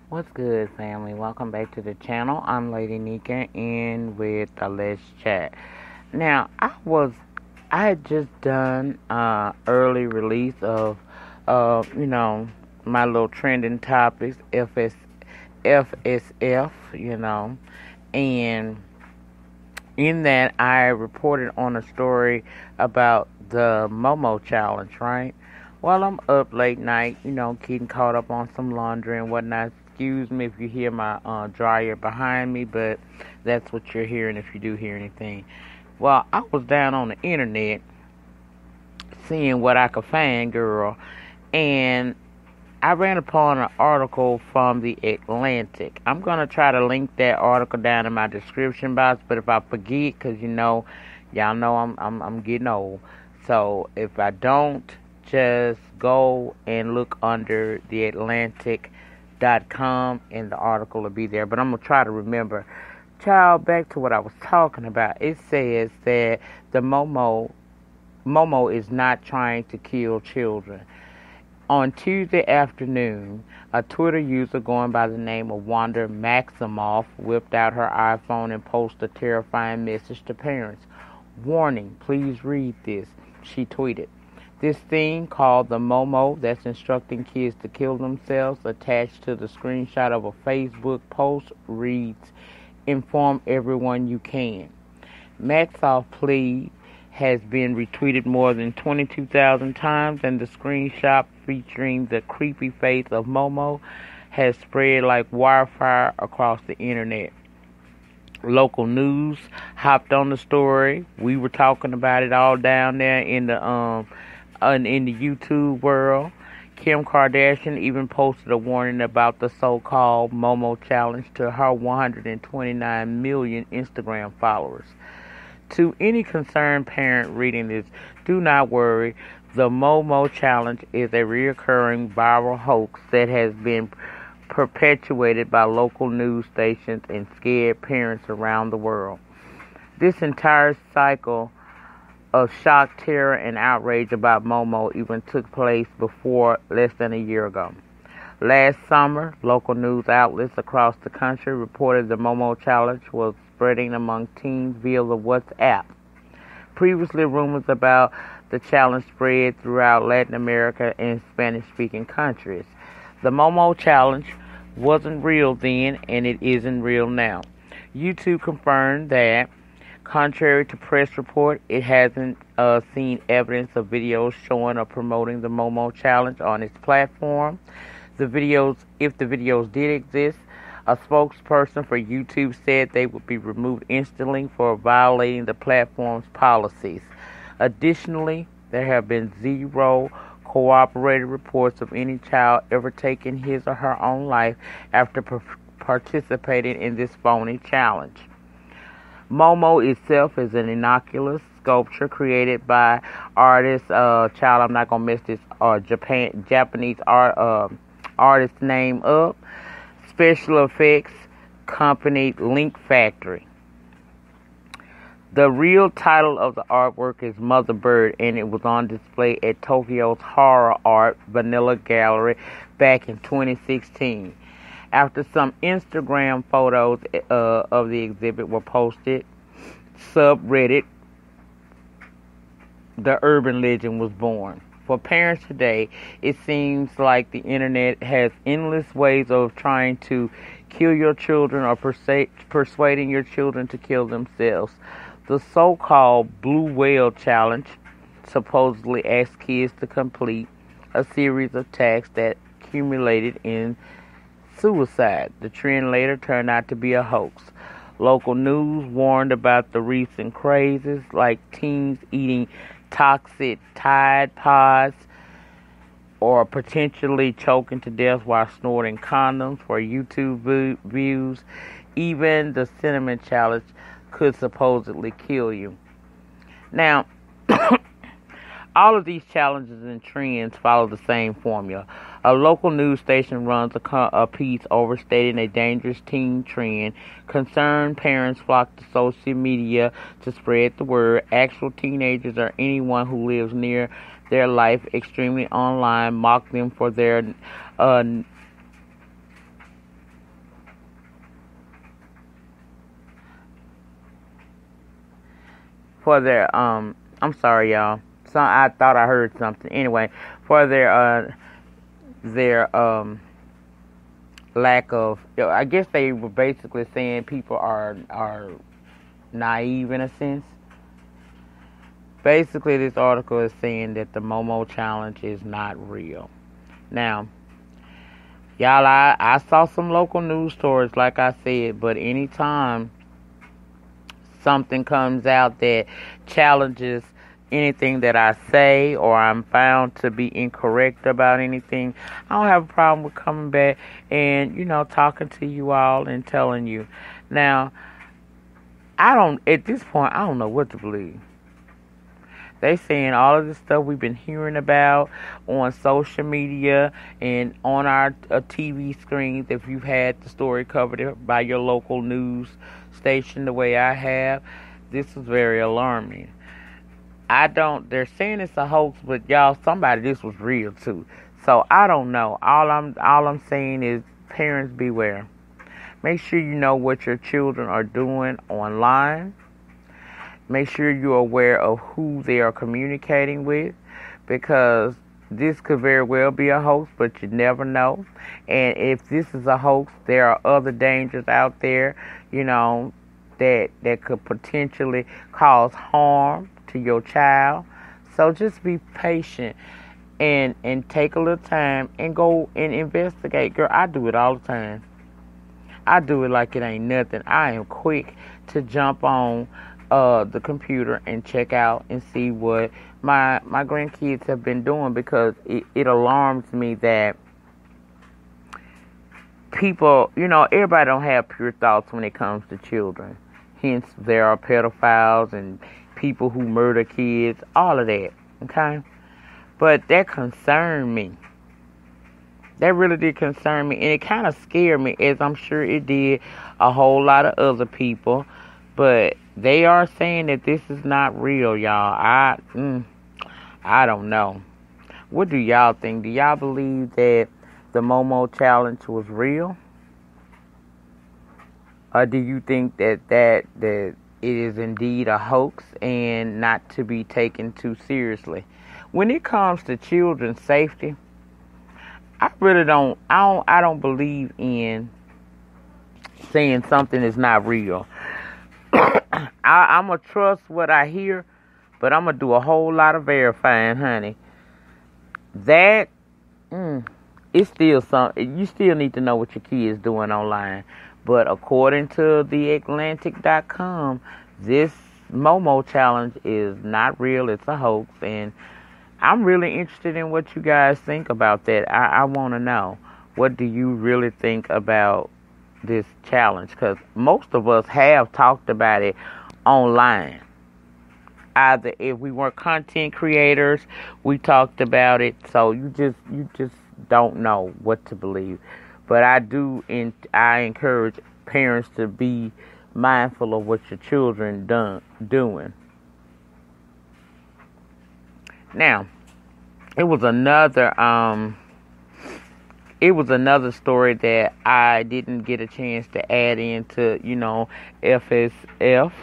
What's good, family? Welcome back to the channel. I'm Lady Nyca, and with Let's Chat. Now, I had just done early release of, my little trending topics, FSF, and in that I reported on a story about the Momo challenge, right? Well, I'm up late night, getting caught up on some laundry and whatnot. Excuse me if you hear my dryer behind me, but that's what you're hearing if you do hear anything. Well, I was down on the internet seeing what I could find, girl, and I ran upon an article from the Atlantic. I'm gonna try to link that article down in my description box, but if I forget, cause y'all know I'm getting old, so if I don't, just go and look under theatlantic.com and the article will be there. But I'm gonna try to remember. Child, back to what I was talking about. It says that the Momo is not trying to kill children. On Tuesday afternoon, a Twitter user going by the name of Wanda Maximoff whipped out her iPhone and posted a terrifying message to parents. Warning, please read this. She tweeted, "This thing called the Momo that's instructing kids to kill themselves," attached to the screenshot of a Facebook post, reads, "Inform everyone you can." Maximoff plea has been retweeted more than 22,000 times, and the screenshot featuring the creepy face of Momo has spread like wildfire across the internet. Local news hopped on the story. We were talking about it all down there in the YouTube world. Kim Kardashian even posted a warning about the so-called Momo challenge to her 129 million Instagram followers. To any concerned parent reading this, do not worry. The Momo challenge is a recurring viral hoax that has been perpetuated by local news stations and scared parents around the world. This entire cycle of shock, terror, and outrage about Momo even took place before less than a year ago. Last summer, local news outlets across the country reported the Momo challenge was spreading among teens via the WhatsApp. Previously, rumors about the challenge spread throughout Latin America and Spanish-speaking countries. The Momo challenge wasn't real then, and it isn't real now. YouTube confirmed that, contrary to press report, it hasn't seen evidence of videos showing or promoting the Momo challenge on its platform. If the videos did exist, a spokesperson for YouTube said they would be removed instantly for violating the platform's policies. Additionally, there have been zero corroborated reports of any child ever taking his or her own life after participating in this phony challenge. Momo itself is an innocuous sculpture created by artist, I'm not gonna mess this Japanese artist name up. Special effects company Link Factory. The real title of the artwork is Mother Bird, and it was on display at Tokyo's Horror Art Vanilla Gallery back in 2016. After some Instagram photos of the exhibit were posted, subreddit The Urban Legend was born. For parents today, it seems like the internet has endless ways of trying to kill your children or persuading your children to kill themselves. The so-called Blue Whale Challenge supposedly asks kids to complete a series of tasks that accumulated in suicide. The trend later turned out to be a hoax. Local news warned about the recent crazes like teens eating toxic Tide Pods or potentially choking to death while snorting condoms for YouTube views. Even the cinnamon challenge could supposedly kill you. Now, all of these challenges and trends follow the same formula. A local news station runs a piece overstating a dangerous teen trend. Concerned parents flock to social media to spread the word. Actual teenagers or anyone who lives near their life extremely online mock them for their for their I'm sorry, y'all. So I thought I heard something. Anyway, for their lack of, I guess they were basically saying people are naive in a sense. Basically, this article is saying that the Momo challenge is not real. Now, y'all, I saw some local news stories, like I said, but anytime something comes out that challenges anything that I say, or I'm found to be incorrect about anything, I don't have a problem with coming back and, talking to you all and telling you. Now, at this point, I don't know what to believe. They saying all of the stuff we've been hearing about on social media and on our TV screens. If you've had the story covered by your local news station the way I have, this is very alarming. They're saying it's a hoax, but y'all, this was real too. So I don't know. All I'm saying is, parents, beware. Make sure you know what your children are doing online. Make sure you're aware of who they are communicating with, because this could very well be a hoax, but you never know. And if this is a hoax, there are other dangers out there, that could potentially cause harm to your child. So just be patient and take a little time and go and investigate. Girl, I do it all the time. I do it like it ain't nothing. I am quick to jump on the computer and check out and see what my grandkids have been doing, because it alarms me that people, everybody don't have pure thoughts when it comes to children. Hence, there are pedophiles and people who murder kids, all of that, okay? But that concerned me. That really did concern me, and it kind of scared me, as I'm sure it did a whole lot of other people. But they are saying that this is not real, y'all. I don't know. What do y'all think? Do y'all believe that the Momo challenge was real? Or do you think that it is indeed a hoax and not to be taken too seriously? When it comes to children's safety, I don't believe in saying something is not real. I'm going to trust what I hear, but I'm going to do a whole lot of verifying, honey. That, it's still something. You still need to know what your kid's doing online. But according to theatlantic.com, this Momo challenge is not real. It's a hoax. And I'm really interested in what you guys think about that. I want to know. What do you really think about this challenge? Because most of us have talked about it online. Either if we weren't content creators, we talked about it. So you just don't know what to believe. But I encourage parents to be mindful of what your children doing. Now, it was another story that I didn't get a chance to add into, FSF.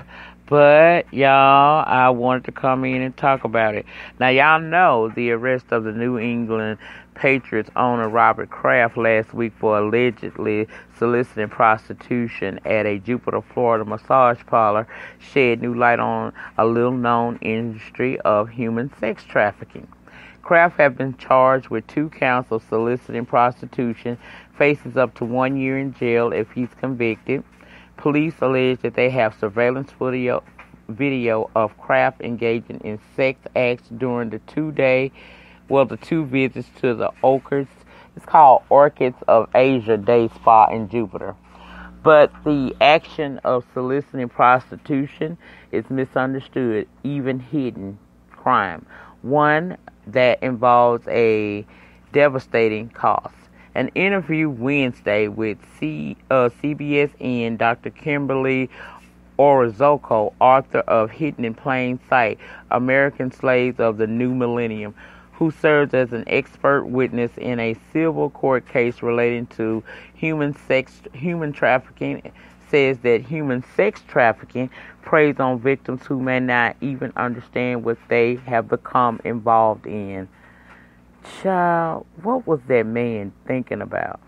But, y'all, I wanted to come in and talk about it. Now, y'all know the arrest of the New England Patriots owner Robert Kraft last week for allegedly soliciting prostitution at a Jupiter, Florida massage parlor shed new light on a little-known industry of human sex trafficking. Kraft has been charged with 2 counts of soliciting prostitution, faces up to 1 year in jail if he's convicted. Police allege that they have surveillance video of Kraft engaging in sex acts during the 2 visits to the Orchids. It's called Orchids of Asia Day Spa in Jupiter. But the action of soliciting prostitution is misunderstood, even hidden crime. One that involves a devastating cost. An interview Wednesday with CBSN Dr. Kimberly Orozco, author of Hidden in Plain Sight, American Slaves of the New Millennium, who serves as an expert witness in a civil court case relating to human trafficking, says that human sex trafficking preys on victims who may not even understand what they have become involved in. Child, what was that man thinking about?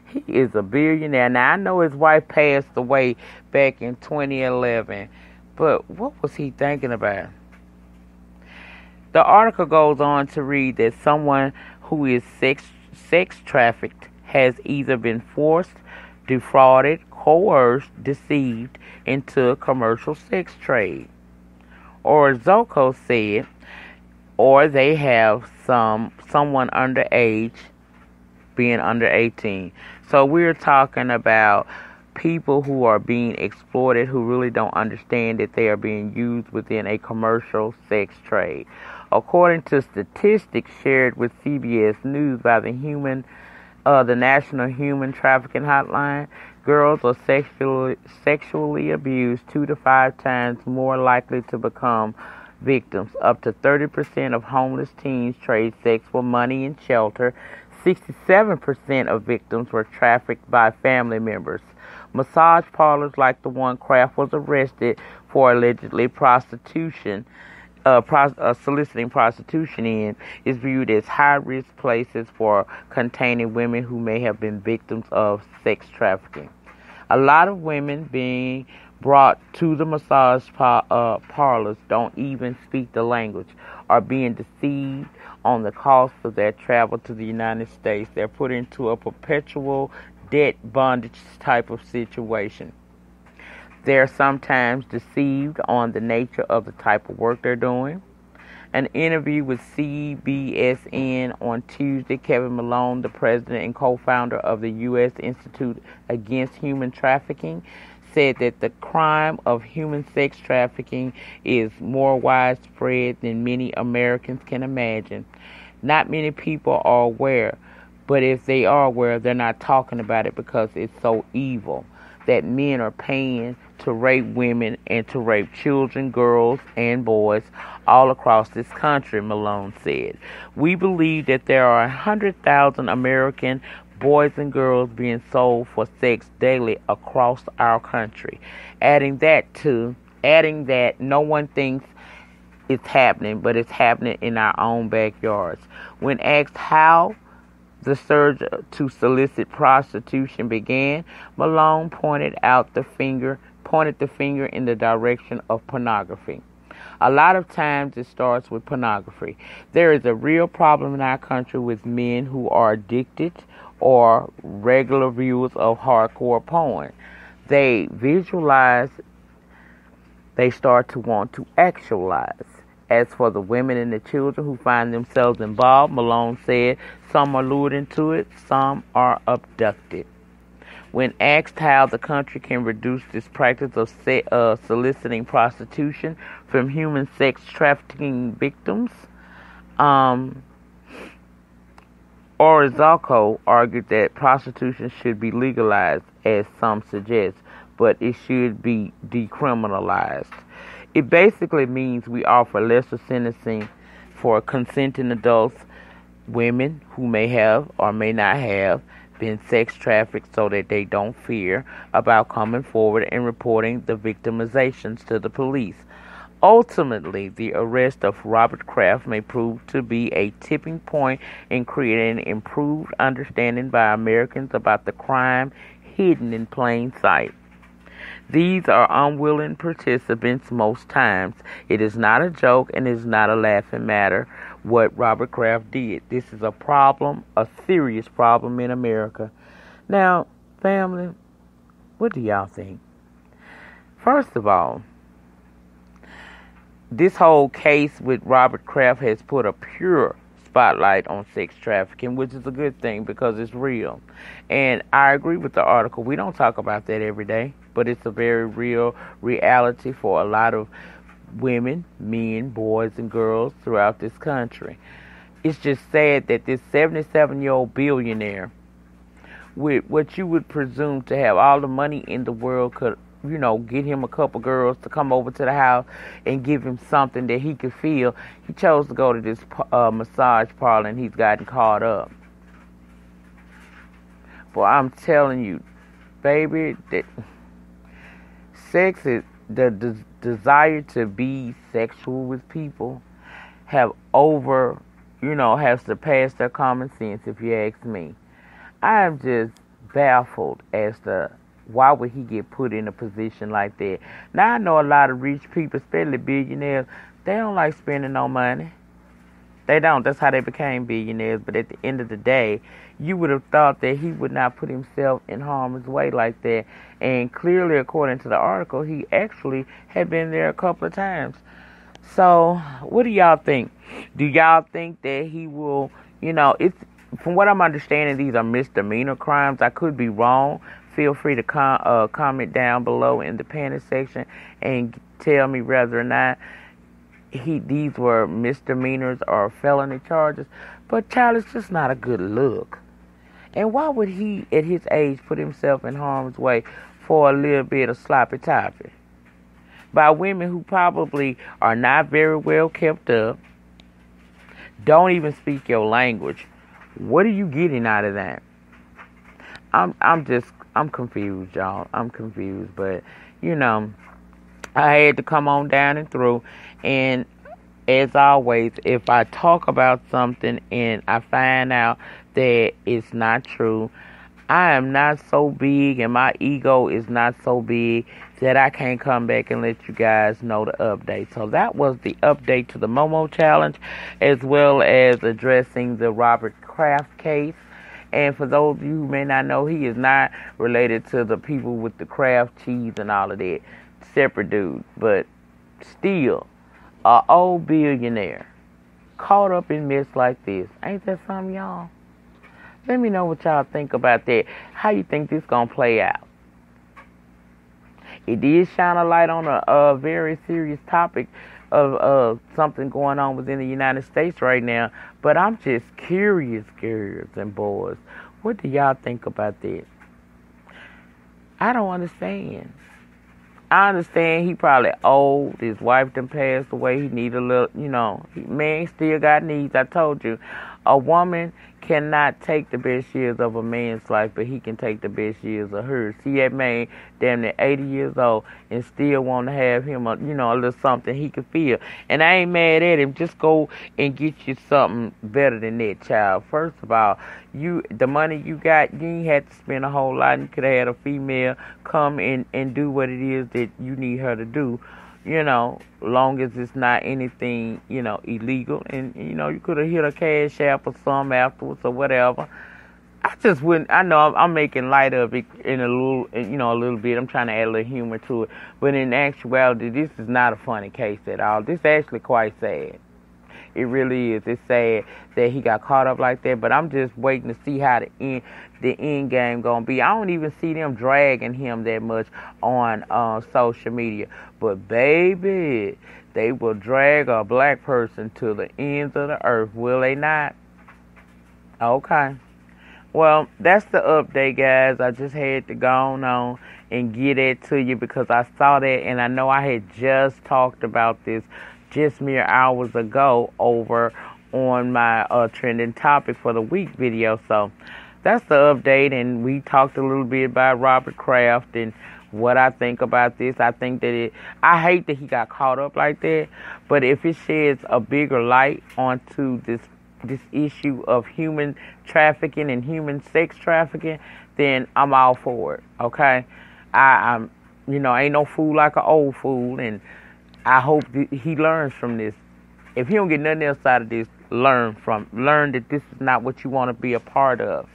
He is a billionaire. Now, I know his wife passed away back in 2011, but what was he thinking about? The article goes on to read that someone who is sex trafficked has either been forced, defrauded, coerced, deceived into a commercial sex trade. Or Zoko said, or they have someone underage being under 18. So we're talking about people who are being exploited, who really don't understand that they are being used within a commercial sex trade. According to statistics shared with CBS News by the National Human Trafficking Hotline, girls are sexually abused 2 to 5 times more likely to become victims. Up to 30% of homeless teens trade sex for money and shelter. 67% of victims were trafficked by family members. Massage parlors like the one Kraft was arrested for allegedly soliciting prostitution in is viewed as high-risk places for containing women who may have been victims of sex trafficking. A lot of women being brought to the massage parlors don't even speak the language, are being deceived on the cost of their travel to the United States. They're put into a perpetual debt bondage type of situation. They're sometimes deceived on the nature of the type of work they're doing. An interview with CBSN on Tuesday, Kevin Malone, the president and co-founder of the U.S. Institute Against Human Trafficking, said that the crime of human sex trafficking is more widespread than many Americans can imagine. Not many people are aware, but if they are aware, they're not talking about it because it's so evil that men are paying to rape women and to rape children, girls, and boys all across this country, Malone said. We believe that there are 100,000 American boys and girls being sold for sex daily across our country. Adding that no one thinks it's happening, but it's happening in our own backyards. When asked how the surge to solicit prostitution began, Malone pointed the finger in the direction of pornography. A lot of times it starts with pornography. There is a real problem in our country with men who are addicted or regular viewers of hardcore porn. They visualize, they start to want to actualize. As for the women and the children who find themselves involved, Malone said, some are lured into it, some are abducted. When asked how the country can reduce this practice of soliciting prostitution from human sex trafficking victims, Orozco argued that prostitution should be legalized, as some suggest, but it should be decriminalized. It basically means we offer lesser sentencing for consenting adults, women who may have or may not have been sex trafficked, so that they don't fear about coming forward and reporting the victimizations to the police. Ultimately, the arrest of Robert Kraft may prove to be a tipping point in creating improved understanding by Americans about the crime hidden in plain sight. These are unwilling participants most times. It is not a joke and it is not a laughing matter what Robert Kraft did. This is a problem, a serious problem in America. Now, family, what do y'all think? First of all, this whole case with Robert Kraft has put a pure spotlight on sex trafficking, which is a good thing because it's real. And I agree with the article. We don't talk about that every day, but it's a very real reality for a lot of women, men, boys, and girls throughout this country. It's just sad that this 77-year-old billionaire, with what you would presume to have all the money in the world, could get him a couple girls to come over to the house and give him something that he could feel. He chose to go to this massage parlor, and he's gotten caught up. Well, I'm telling you, baby, sex is the desire to be sexual with people have have surpassed their common sense, if you ask me. I am just baffled as to why would he get put in a position like that. Now I know a lot of rich people, especially billionaires, they don't like spending no money. They don't. That's how they became billionaires. But at the end of the day, you would have thought that he would not put himself in harm's way like that. And clearly, according to the article, he actually had been there a couple of times. So, what do y'all think? Do y'all think that he will, it's, from what I'm understanding, these are misdemeanor crimes. I could be wrong. Feel free to comment down below in the panic section and tell me whether or not these were misdemeanors or felony charges. But child, it's just not a good look. And why would he, at his age, put himself in harm's way for a little bit of sloppy toppy by women who probably are not very well kept up, don't even speak your language? What are you getting out of that? I'm confused, y'all. I'm confused, but I had to come on down and through. And as always, if I talk about something and I find out that it's not true, I am not so big and my ego is not so big that I can't come back and let you guys know the update. So that was the update to the Momo challenge, as well as addressing the Robert Kraft case. And for those of you who may not know, he is not related to the people with the Kraft cheese and all of that. Separate dude, but still, a old billionaire caught up in mess like this. Ain't that something, y'all? Let me know what y'all think about that. How you think this gonna play out? It did shine a light on a very serious topic of something going on within the United States right now. But I'm just curious, girls and boys. What do y'all think about that? I don't understand. I understand he probably old. His wife done passed away. He need a little, man still got needs. I told you, a woman cannot take the best years of a man's life, but he can take the best years of hers. See that man damn near 80 years old and still want to have him a little something he can feel. And I ain't mad at him. Just go and get you something better than that, child. First of all, the money you got, you ain't had to spend a whole lot. You could have had a female come and do what it is that you need her to do. Long as it's not anything, illegal. And, you could have hit a cash app or some afterwards or whatever. I just wouldn't, I know I'm making light of it in a little bit. I'm trying to add a little humor to it. But in actuality, this is not a funny case at all. This is actually quite sad. It really is. It's sad that he got caught up like that. But I'm just waiting to see how the end game gonna be. I don't even see them dragging him that much on social media. But baby, they will drag a black person to the ends of the earth, will they not? Okay. Well, that's the update, guys. I just had to go on and get it to you because I saw that, and I know I had just talked about this just mere hours ago over on my trending topic for the week video. So that's the update, and we talked a little bit about Robert Kraft and what I think about this. I think that I hate that he got caught up like that, but if it sheds a bigger light onto this issue of human trafficking and human sex trafficking, then I'm all for it. Okay, I'm ain't no fool like an old fool, and I hope that he learns from this. If he don't get nothing else out of this, learn that this is not what you want to be a part of.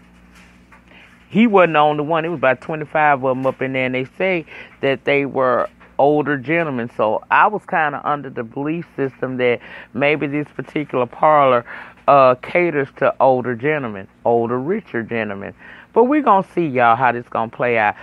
He wasn't the only one. It was about 25 of them up in there, and they say that they were older gentlemen. So I was kind of under the belief system that maybe this particular parlor caters to older gentlemen, older, richer gentlemen. But we're going to see, y'all, how this going to play out.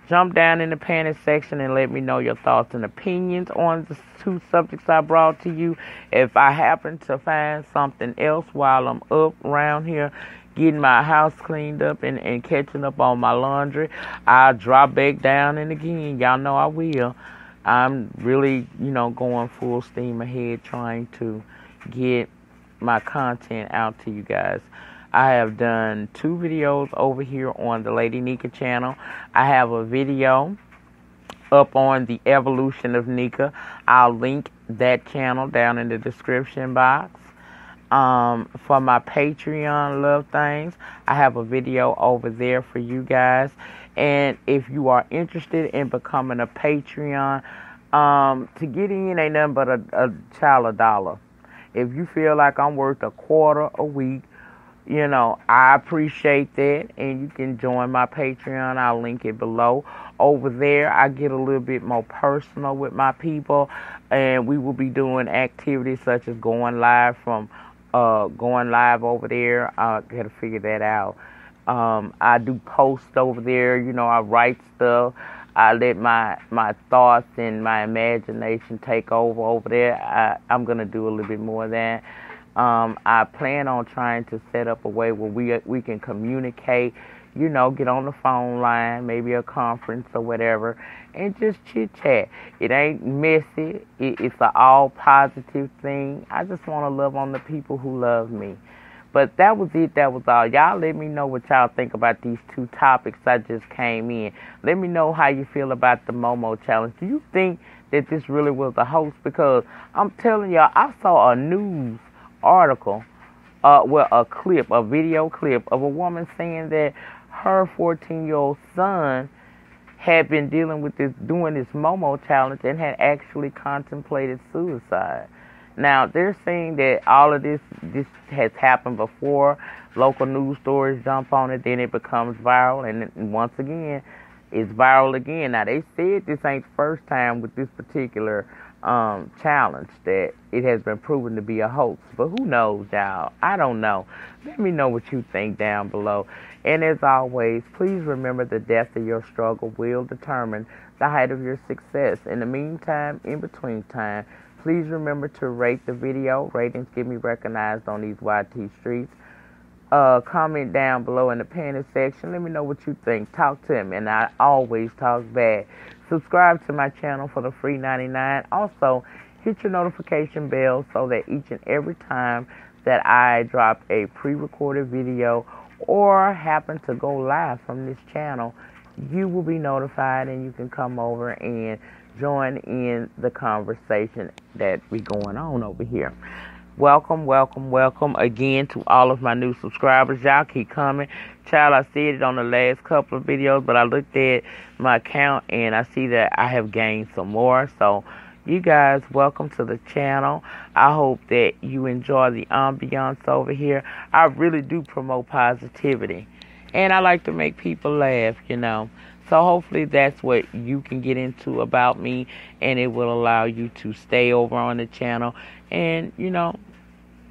Jump down in the panic section and let me know your thoughts and opinions on the two subjects I brought to you. If I happen to find something else while I'm up around here getting my house cleaned up and catching up on my laundry, I'll drop back down and again. Y'all know I will. I'm really, going full steam ahead trying to get my content out to you guys. I have done 2 videos over here on the Lady Nyca channel. I have a video up on the evolution of Nyca. I'll link that channel down in the description box. For my Patreon love things, I have a video over there for you guys. And if you are interested in becoming a Patreon, to get in ain't nothing but a child $1. If you feel like I'm worth $0.25 a week, you know, I appreciate that, and you can join my Patreon. I'll link it below. Over there, I get a little bit more personal with my people, and we will be doing activities such as going live over there. I gotta figure that out. I do posts over there. You know, I write stuff. I let my thoughts and my imagination take over there. I'm gonna do a little bit more of that. I plan on trying to set up a way where we can communicate, you know, get on the phone line, maybe a conference or whatever, and just chit-chat. It ain't messy. It's an all positive thing. I just want to love on the people who love me. But that was it. That was all. Y'all let me know what y'all think about these 2 topics I just came in. Let me know how you feel about the Momo challenge. Do you think that this really was a hoax? Because I'm telling y'all, I saw a news article, a video clip of a woman saying that her 14-year-old son had been doing this Momo challenge and had actually contemplated suicide. Now, they're saying that all of this has happened before. Local news stories jump on it, then it becomes viral, and once again, it's viral again. Now, they said this ain't the first time with this particular challenge that it has been proven to be a hoax. But who knows, y'all? I don't know. Let me know what you think down below. And as always, please remember the depth of your struggle will determine the height of your success. In the meantime, in between time, please remember to rate the video. Ratings get me recognized on these YT streets. Comment down below in the panel section. Let me know what you think. Talk to me, and I always talk back. Subscribe to my channel for the free 99. Also, hit your notification bell so that each and every time that I drop a pre-recorded video or happen to go live from this channel, you will be notified and you can come over and join in the conversation that we going on over here. Welcome, welcome, welcome again to all of my new subscribers. Y'all keep coming. Child, I said it on the last couple of videos, but I looked at my account and I see that I have gained some more. So, you guys, welcome to the channel. I hope that you enjoy the ambiance over here. I really do promote positivity, and I like to make people laugh, you know. So hopefully that's what you can get into about me, and it will allow you to stay over on the channel and, you know,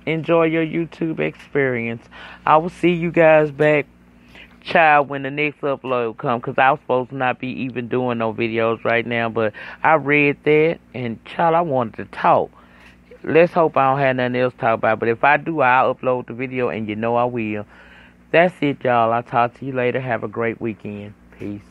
enjoy your YouTube experience. I will see you guys back, child, when the next upload comes, because I was supposed to not be even doing no videos right now, but I read that, and child, I wanted to talk. Let's hope I don't have nothing else to talk about, but if I do, I'll upload the video, and you know I will. That's it, y'all. I'll talk to you later. Have a great weekend. Peace.